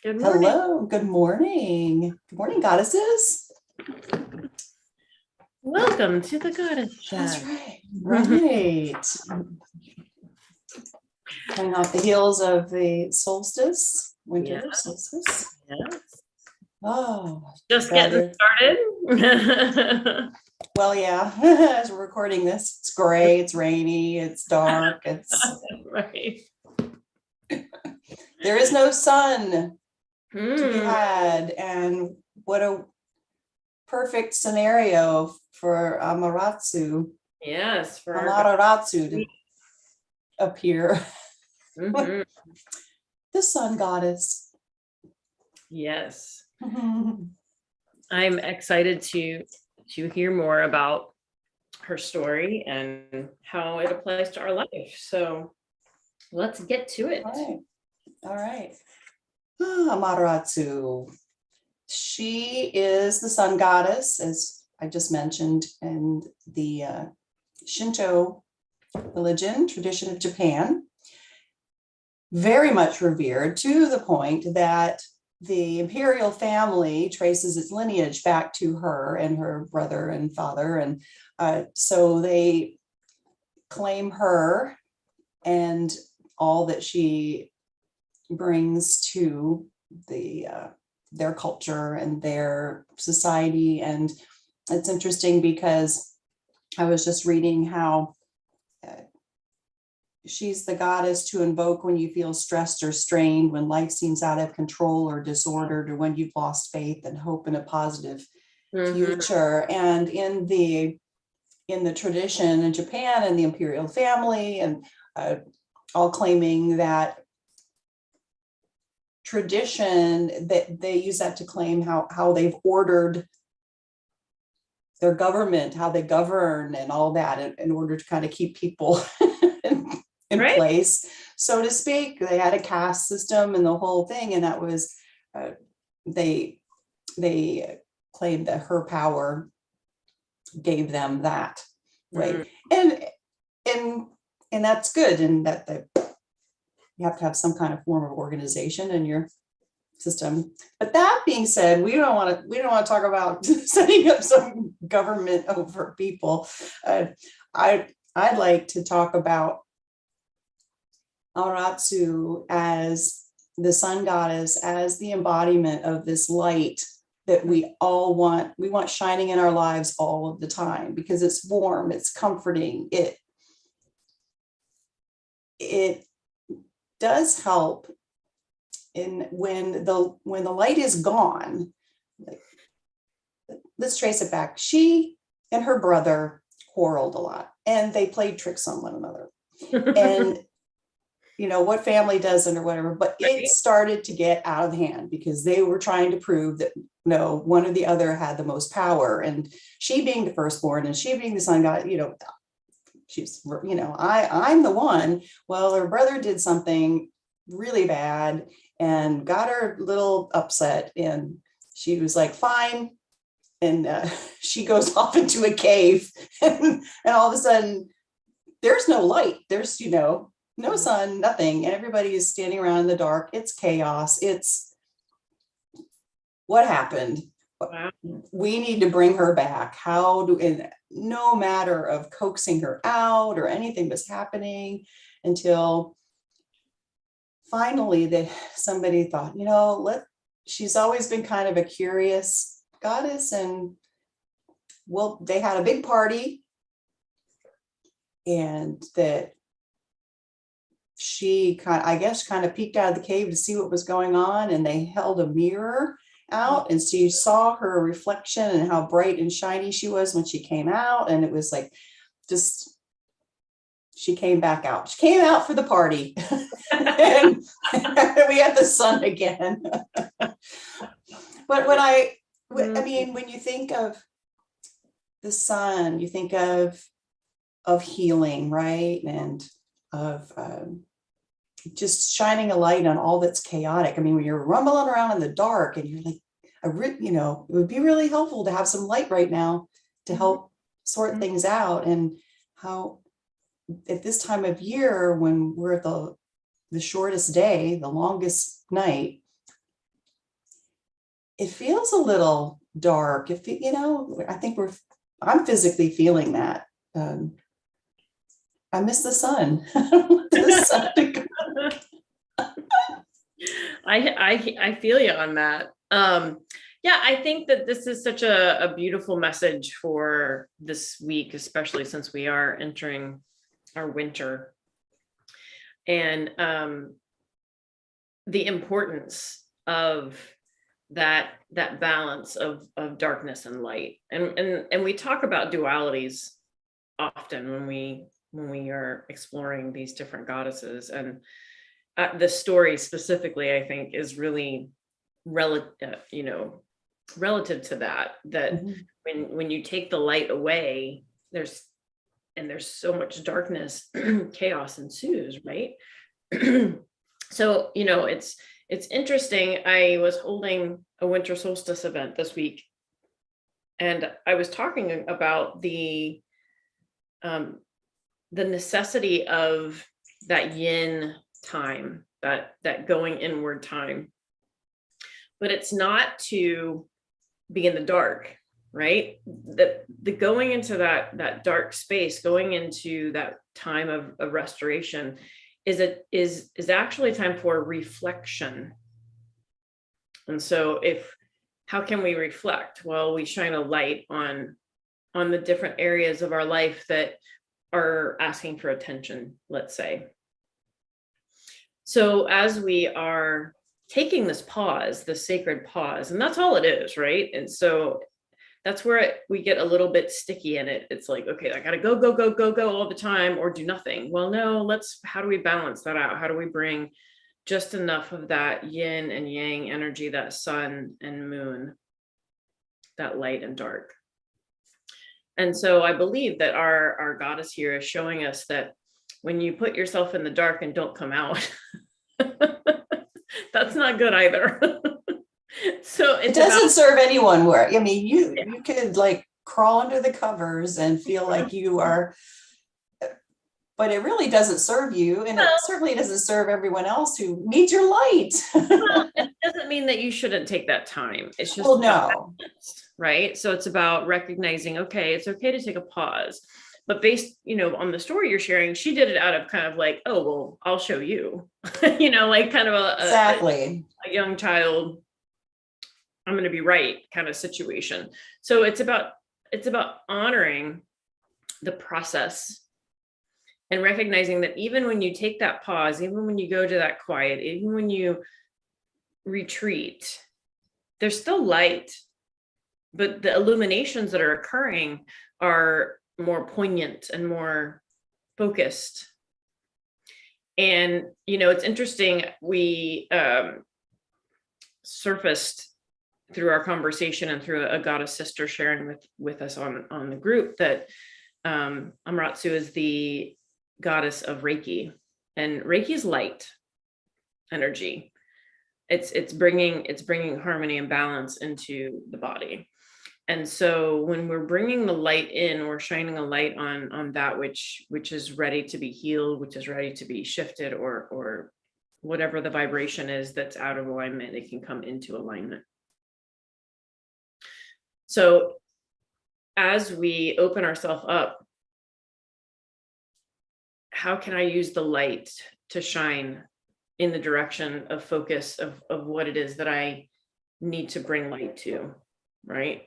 Good morning. Hello, good morning. Good morning, goddesses. Welcome to the Goddess That's Chat. right. Right. Coming off the heels of the solstice, winter Yeah. solstice. Yes. Oh, Just getting rather. started. Well, yeah, as we're recording this, it's gray, it's rainy, it's dark, Right. there is no sun to be Hmm. had. And what a perfect scenario for Yes, for our Amaterasu God. to appear. Mhm. The sun goddess. Yes. I'm excited to hear more about her story and how it applies to our life. So let's get to it. All right. Amaterasu. She is the sun goddess, as I just mentioned, in the Shinto religion, tradition of Japan. Very much revered to the point that the imperial family traces its lineage back to her and her brother and father. And so they claim her and all that she brings to the their culture and their society. And it's interesting because I was just reading how she's the goddess to invoke when you feel stressed or strained, when life seems out of control or disordered, or when you've lost faith and hope in a positive future. And in the tradition in Japan and the imperial family, and all claiming that tradition, that they use that to claim how they've ordered their government, how they govern and all that in order to kind of keep people in Right. place, so to speak. They had a caste system and the whole thing, and that was they claimed that her power gave them that way. And and that's good, and that you have to have some kind of form of organization in your system. But that being said, we don't want to talk about setting up some government over people. I'd like to talk about Amaterasu as the sun goddess, as the embodiment of this light that we all want. We want shining in our lives all of the time because it's warm, it's comforting. It does help in when the light is gone. Let's trace it back. She and her brother quarreled a lot, and they played tricks on one another. And you know what family doesn't, or whatever, but it started to get out of hand because they were trying to prove that no, one or the other had the most power. And she being the firstborn and she being the sun god, she's, I'm the one. Well, her brother did something really bad and got her a little upset, and she was like, fine. And she goes off into a cave, and all of a sudden there's no light. There's, no sun, nothing. And everybody is standing around in the dark. It's chaos. It's what happened. Wow. We need to bring her back. How do, and no matter of coaxing her out or anything was happening, until finally somebody thought, she's always been kind of a curious goddess. And well, they had a big party, and that she kind of peeked out of the cave to see what was going on, and they held a mirror out, and she saw her reflection and how bright and shiny she was when she came out. And it was like, just, she came back out. She came out for the party. And we had the sun again. But when you think of the sun, you think of healing, right? And of just shining a light on all that's chaotic. I mean, when you're rumbling around in the dark and you're like, it would be really helpful to have some light right now to help sort things out. And how at this time of year, when we're at the shortest day, the longest night, it feels a little dark. If you know, I think I'm physically feeling that. I miss the sun. The sun to go. I feel you on that. Yeah, I think that this is such a beautiful message for this week, especially since we are entering our winter, and the importance of that balance of darkness and light. And we talk about dualities often when we are exploring these different goddesses, and the story specifically, I think, is really relative to that. When you take the light away, there's so much darkness, chaos ensues, right? So it's interesting. I was holding a winter solstice event this week, and I was talking about the necessity of that yin time, that going inward time. But it's not to be in the dark, right? The going into that dark space, going into that time of restoration is actually a time for reflection. And so how can we reflect? Well, we shine a light on the different areas of our life that are asking for attention, let's say. So as we are taking this pause, the sacred pause, and that's all it is, right? And so that's where we get a little bit sticky in it. It's like, okay, I gotta go all the time, or do nothing. Well, no, how do we balance that out? How do we bring just enough of that yin and yang energy, that sun and moon, that light and dark? And so I believe that our goddess here is showing us that when you put yourself in the dark and don't come out, that's not good either. So it doesn't serve anyone. Where I mean, you could like crawl under the covers and feel like you are, but it really doesn't serve you, and it certainly doesn't serve everyone else who needs your light. Well, it doesn't mean that you shouldn't take that time. It's just no, right? So it's about recognizing, okay, it's okay to take a pause. But based, on the story you're sharing, she did it out of kind of like, oh, well, I'll show you, like kind of exactly a young child, I'm going to be right kind of situation. So it's about honoring the process and recognizing that even when you take that pause, even when you go to that quiet, even when you retreat, there's still light, but the illuminations that are occurring are more poignant and more focused. And it's interesting, we surfaced through our conversation and through a goddess sister sharing with us on the group that Amaterasu is the goddess of Reiki, and Reiki is light energy. It's bringing harmony and balance into the body. And so when we're bringing the light in, we're shining a light on that which is ready to be healed, which is ready to be shifted, or whatever the vibration is that's out of alignment, it can come into alignment. So as we open ourselves up, how can I use the light to shine in the direction of focus of what it is that I need to bring light to, right?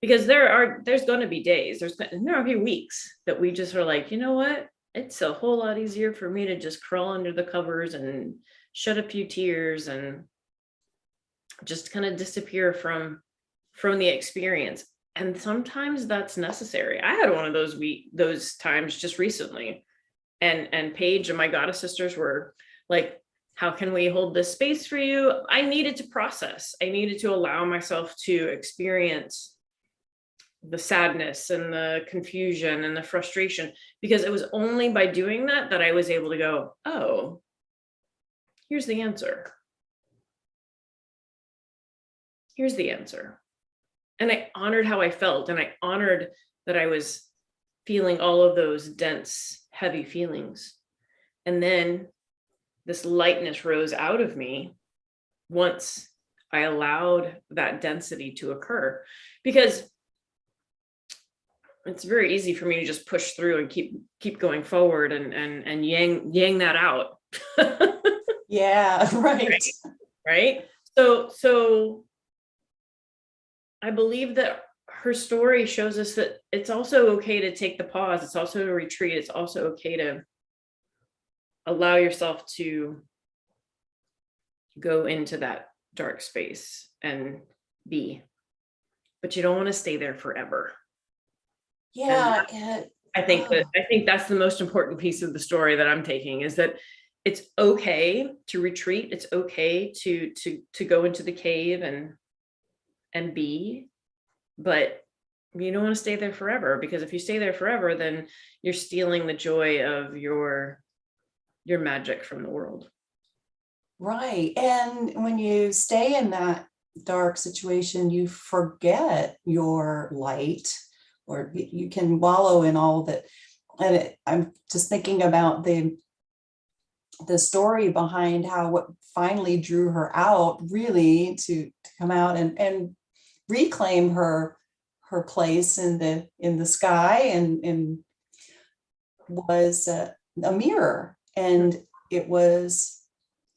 Because there's going to be days, there are going to be weeks that we just are like, you know what? It's a whole lot easier for me to just crawl under the covers and shed a few tears and just kind of disappear from the experience. And sometimes that's necessary. I had one of those times just recently. And Paige and my goddess sisters were like, how can we hold this space for you? I needed to process. I needed to allow myself to experience the sadness and the confusion and the frustration, because it was only by doing that I was able to go, oh, here's the answer. Here's the answer. And I honored how I felt, and I honored that I was feeling all of those dense, heavy feelings. And then this lightness rose out of me once I allowed that density to occur, because it's very easy for me to just push through and keep going forward and yang that out. Yeah, right. Right. So I believe that her story shows us that it's also okay to take the pause. It's also to retreat. It's also okay to allow yourself to go into that dark space and be, but you don't want to stay there forever. And Yeah. I think that's the most important piece of the story that I'm taking, is that it's okay to retreat. It's okay to go into the cave and be, but you don't want to stay there forever, because if you stay there forever, then you're stealing the joy of your magic from the world. Right. And when you stay in that dark situation, you forget your light, or you can wallow in all that. And I'm just thinking about the story behind how what finally drew her out, really, to come out and reclaim her place in the sky, and was a mirror. And it was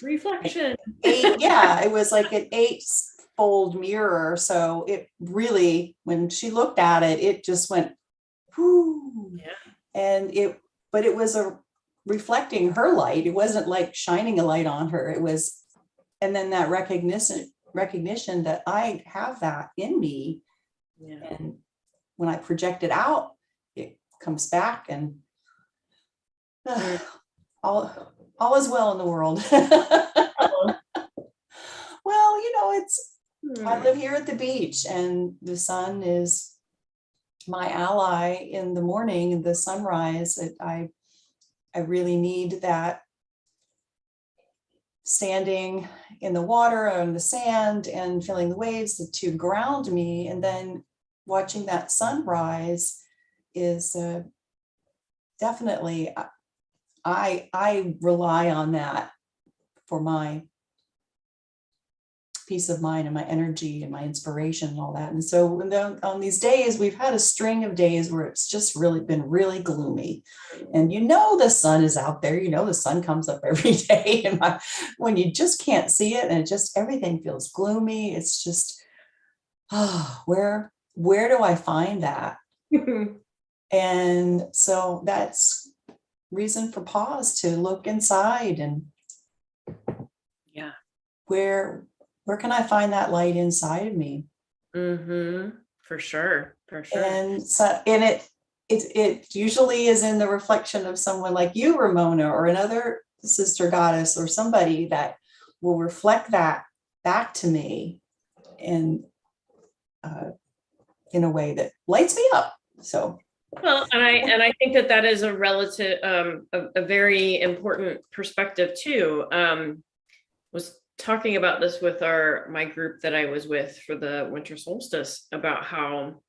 Reflection. yeah, it was like an eightfold mirror. So it really, when she looked at it, it just went, whoo. Yeah. And but it was a reflecting her light. It wasn't like shining a light on her. It was, and then that recognition that I have that in me. Yeah. And when I project it out, it comes back, and all is well in the world. Well, I live here at the beach, and the sun is my ally in the morning, the sunrise. I really need that, standing in the water, on the sand, and feeling the waves to ground me. And then watching that sunrise is definitely, I rely on that for my peace of mind and my energy and my inspiration and all that. And so on these days, we've had a string of days where it's just really been really gloomy. And the sun is out there, the sun comes up every day. And when you just can't see it, and it just, everything feels gloomy, it's just, where do I find that? And so that's reason for pause, to look inside, and Yeah. where can I find that light inside of me? For sure. And it usually is in the reflection of someone like you, Ramona, or another sister goddess, or somebody that will reflect that back to me, and in a way that lights me up. So Well, and I think that is a relative, a very important perspective too. Was talking about this with my group that I was with for the winter solstice, about how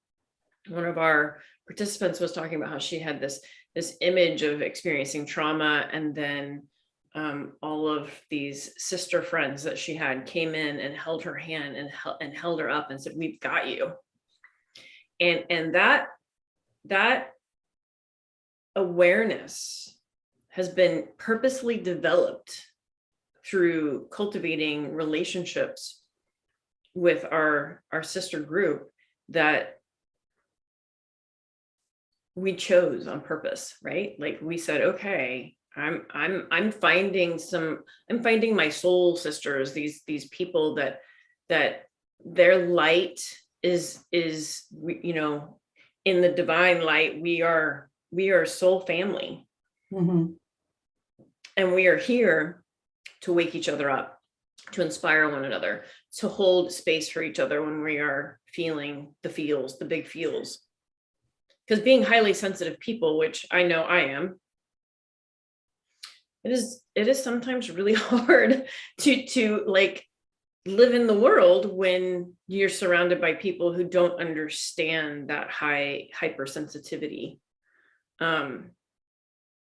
one of our participants was talking about how she had this image of experiencing trauma, and then all of these sister friends that she had came in and held her hand and held her up and said, "We've got you." And that awareness has been purposely developed through cultivating relationships with our sister group that we chose on purpose, right? Like we said, okay, I'm finding my soul sisters, these people that their light is in the divine light. We are soul family. mm-hmm. And we are here to wake each other up, to inspire one another, to hold space for each other when we are feeling the big feels. Because being highly sensitive people, which I know I am, it is sometimes really hard to like live in the world when you're surrounded by people who don't understand that high hypersensitivity.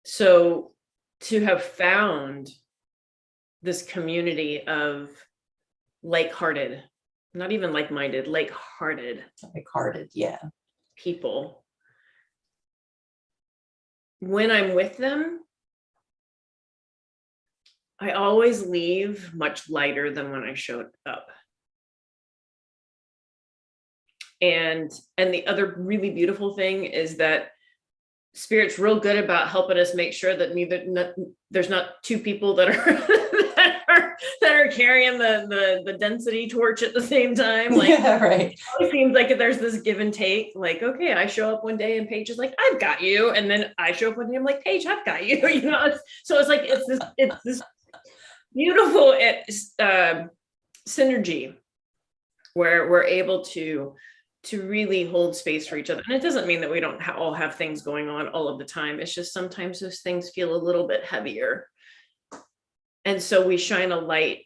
So to have found this community of like-hearted, not even like-minded, like-hearted Like-hearted, yeah. people, when I'm with them, I always leave much lighter than when I showed up. And the other really beautiful thing is that Spirit's real good about helping us make sure that there's not two people that are that are carrying the density torch at the same time. Like, yeah, right. it seems like there's this give and take. Like, okay, I show up one day and Paige is like, "I've got you," and then I show up one day, I'm like, "Paige, I've got you." You know, so it's like it's this beautiful synergy where we're able to really hold space for each other. And it doesn't mean that we don't all have things going on all of the time. It's just sometimes those things feel a little bit heavier. And so we shine a light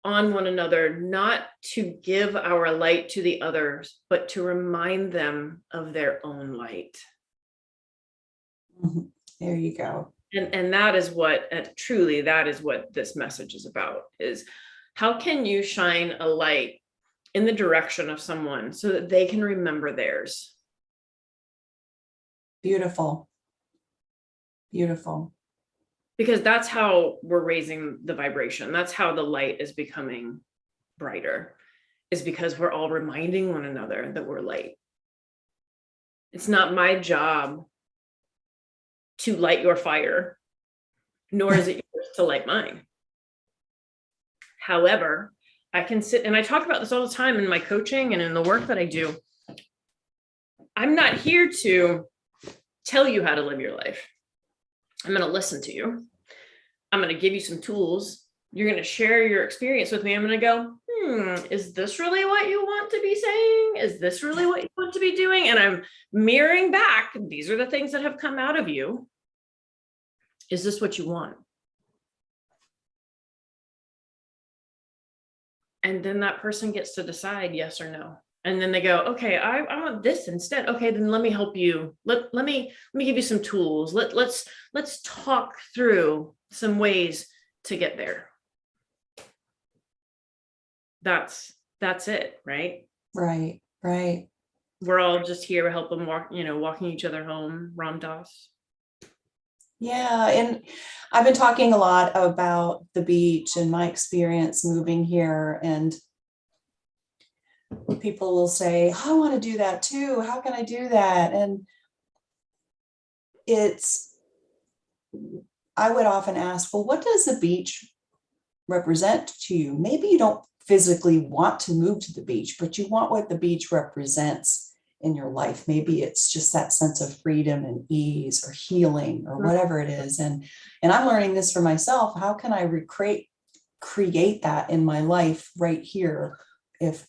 on one another, not to give our light to the others, but to remind them of their own light. Mhm. There you go. And that is what, truly, that is what this message is about, is how can you shine a light in the direction of someone so that they can remember theirs. Beautiful. Beautiful. Because that's how we're raising the vibration. That's how the light is becoming brighter, is because we're all reminding one another that we're light. It's not my job to light your fire, nor is it yours to light mine. However, I can sit, and I talk about this all the time in my coaching and in the work that I do. I'm not here to tell you how to live your life. I'm going to listen to you. I'm going to give you some tools. You're going to share your experience with me. I'm going to go, is this really what you want to be saying? Is this really what you want to be doing? And I'm mirroring back. These are the things that have come out of you. Is this what you want? And then that person gets to decide yes or no. And then they go, okay, I want this instead. Okay, then let me help you. Let me give you some tools. Let's talk through some ways to get there. That's it, right? Right, right. We're all just here to help them walking each other home, Ram Dass. Yeah, and I've been talking a lot about the beach and my experience moving here, and people will say, "I want to do that too. How can I do that?" And I would often ask, well, what does the beach represent to you? Maybe you don't physically want to move to the beach, but you want what the beach represents in your life. Maybe it's just that sense of freedom and ease or healing or whatever it is. And I'm learning this for myself. How can I create that in my life right here? If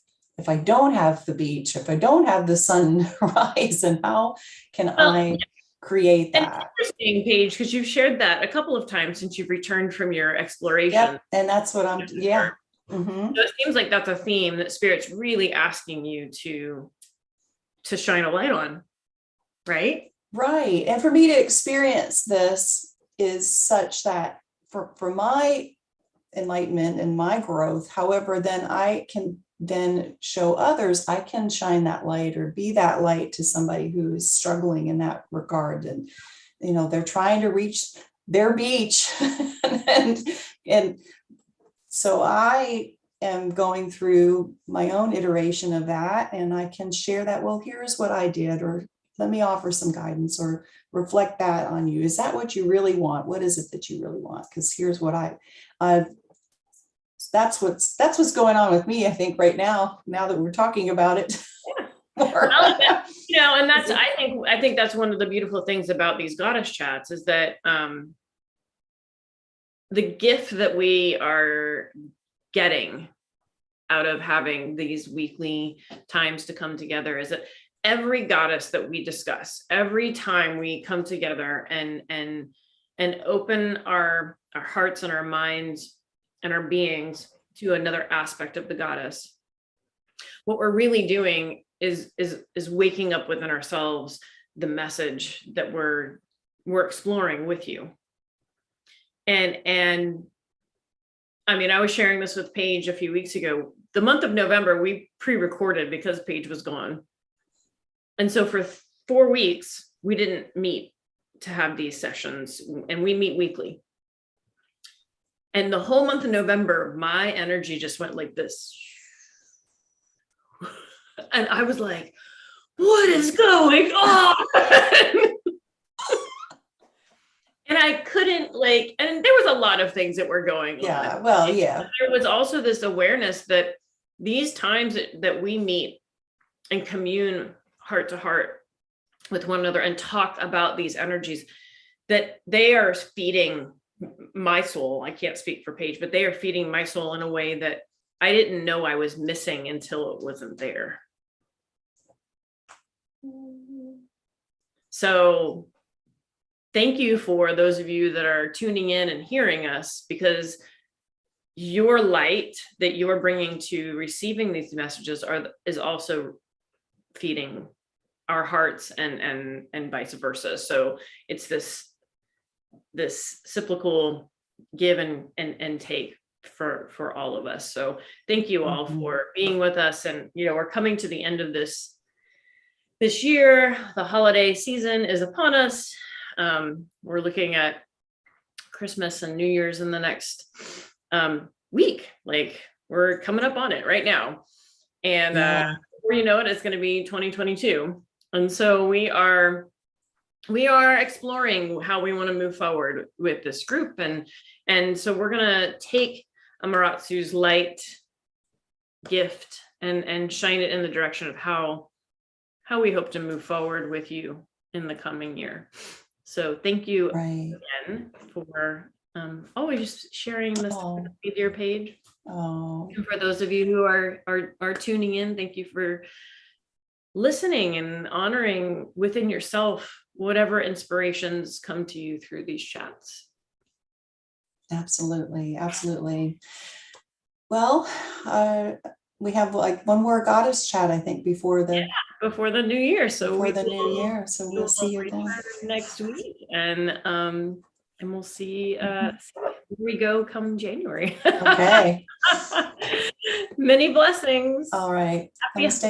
I don't have the beach, if I don't have the sunrise, and how can I create that? Interesting, Paige, because you've shared that a couple of times since you've returned from your exploration. Yep, and that's what I'm, yeah. Mm-hmm. So it seems like that's a theme that Spirit's really asking you to shine a light on, right? Right. And for me to experience this is such that for my enlightenment and my growth, however, then I can then show others, I can shine that light or be that light to somebody who is struggling in that regard. And, they're trying to reach their beach. and so I am going through my own iteration of that, and I can share that, well, here's what I did, or let me offer some guidance or reflect that on you. Is that what you really want? What is it that you really want? Because here's what that's what's going on with me, I think, right now that we're talking about it. Yeah. Well, and that's, I think that's one of the beautiful things about these goddess chats is that the gift that we are getting out of having these weekly times to come together is that every goddess that we discuss, every time we come together and open our hearts and our minds and our beings to another aspect of the goddess, what we're really doing is waking up within ourselves the message that we're exploring with you. And I mean, I was sharing this with Paige a few weeks ago. The month of November, we pre-recorded because Paige was gone. And so for 4 weeks, we didn't meet to have these sessions, and we meet weekly. And the whole month of November, my energy just went like this. And I was like, what is going on? And I couldn't and there was a lot of things that were going on. Yeah, well, yeah. There was also this awareness that these times that we meet and commune heart to heart with one another and talk about these energies, that they are feeding my soul. I can't speak for Paige, but they are feeding my soul in a way that I didn't know I was missing until it wasn't there. So thank you for those of you that are tuning in and hearing us, because your light that you are bringing to receiving these messages is also feeding our hearts and vice versa. So it's this cyclical give and take for all of us. So thank you all for being with us. And we're coming to the end of this year. The holiday season is upon us. We're looking at Christmas and New Year's in the next week. Like, we're coming up on it right now. And before you know it, it's going to be 2022. And so we are exploring how we want to move forward with this group. And so we're going to take Amaratsu's light gift and shine it in the direction of how we hope to move forward with you in the coming year. So thank you again for always sharing this with your Paige. And for those of you who are tuning in, thank you for listening and honoring within yourself whatever inspirations come to you through these chats. Absolutely. Well, we have like one more goddess chat, I think, before the new year. So we'll see you then next week, and we'll see where we go come January. Okay. Many blessings. All right. Namaste.